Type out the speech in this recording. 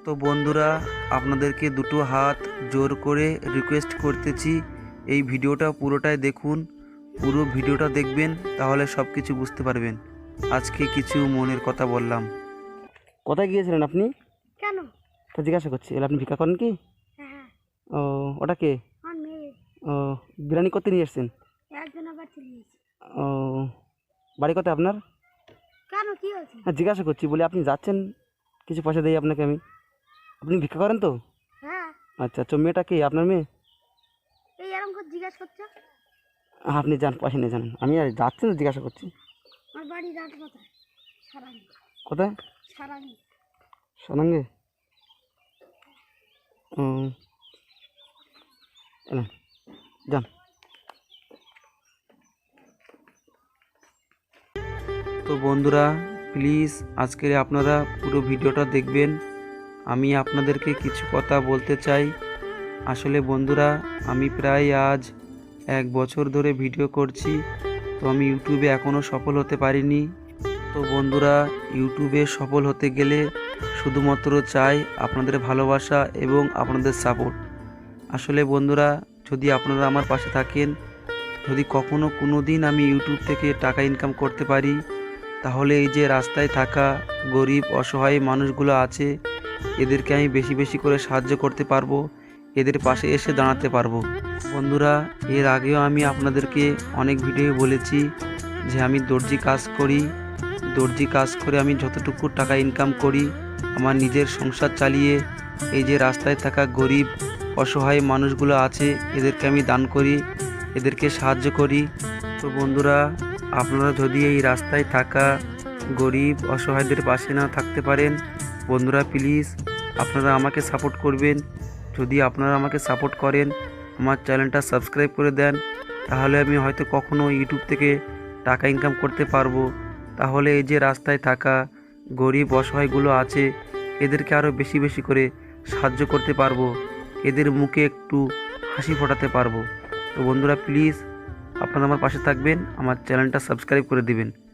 তো বন্ধুরা, আপনাদেরকে দুটো হাত জোর করে রিকোয়েস্ট করতেছি, এই ভিডিওটা পুরোটাই দেখুন। পুরো ভিডিওটা দেখবেন, তাহলে সব কিছু বুঝতে পারবেন। আজকে কিছু মনের কথা বললাম। কোথায় গিয়েছিলেন আপনি? কেন? তো জিজ্ঞাসা করছি, এলে আপনি ভিক্ষা করেন কি? হ্যাঁ, ও, ওটা কে? আমার মেয়ে। ও, বিরিয়ানি করতে নিয়ে এসছেন? একজন আবার চলে গেছে। ও, বাড়ি কোথায় আপনার? কেন, কি হয়েছে? হ্যাঁ, জিজ্ঞাসা করছি, বলে আপনি যাচ্ছেন, কিছু পয়সা দিই আপনাকে আমি। আপনি ভিক্ষা করেন তো? হ্যাঁ, আচ্ছা, তো মেয়েটা কে, আপনার মেয়ে? এই এরকম করে জিজ্ঞাসা করছো? আপনি যান, পয়সা নিয়ে যান। আমি আর যাচ্ছেন তো জিজ্ঞাসা করছি। আমার বাড়ি রাত কোথায়? সারাঙ্গি। কোথায়? সারাঙ্গি। সোনাঙ্গে? ও, এলেন, যান। তো বন্ধুরা, প্লিজ আজকের আপনারা পুরো ভিডিওটা দেখবেন। আমি আপনাদেরকে কিছু কথা বলতে চাই। আসলে বন্ধুরা, আমি প্রায় আজ 1 বছর ধরে ভিডিও করছি, তো আমি ইউটিউবে এখনও সফল হতে পারিনি। তো বন্ধুরা, ইউটিউবে সফল হতে গেলে শুধুমাত্র চাই আপনাদের ভালোবাসা এবং আপনাদের সাপোর্ট। আসলে বন্ধুরা, যদি আপনারা আমার পাশে থাকেন, যদি কখনো কোনো দিন আমি ইউটিউব থেকে টাকা ইনকাম করতে পারি, তাহলে এই যে রাস্তায় থাকা গরিব অসহায় মানুষগুলো আছে, এদেরকে আমি বেশি বেশি করে সাহায্য করতে পারবো, এদের পাশে এসে দাঁড়াতে পারবো। বন্ধুরা, এর আগেও আমি আপনাদেরকে অনেক ভিডিও বলেছি যে আমি দর্জি কাজ করি। দর্জি কাজ করে আমি যতটুকু টাকা ইনকাম করি, আমার নিজের সংসার চালিয়ে এই যে রাস্তায় থাকা গরিব অসহায় মানুষগুলো আছে, এদেরকে আমি দান করি, এদেরকে সাহায্য করি। তো বন্ধুরা, আপনারা যদি এই রাস্তায় থাকা গরিব অসহায়দের পাশে না থাকতে পারেন, বন্ধুরা প্লিজ আপনারা আমাকে সাপোর্ট করবেন। যদি আপনারা আমাকে সাপোর্ট করেন, আমার চ্যানেলটা সাবস্ক্রাইব করে দেন, তাহলে আমি হয়তো কখনো ইউটিউব থেকে টাকা ইনকাম করতে পারবো। তাহলে এই যে রাস্তায় থাকা গরিব অসহায়গুলো আছে, এদেরকে আরও বেশি বেশি করে সাহায্য করতে পারবো, এদের মুখে একটু হাসি ফোটাতে পারবো। তো বন্ধুরা প্লিজ আপনারা আমার পাশে থাকবেন, আমার চ্যানেলটা সাবস্ক্রাইব করে দিবেন।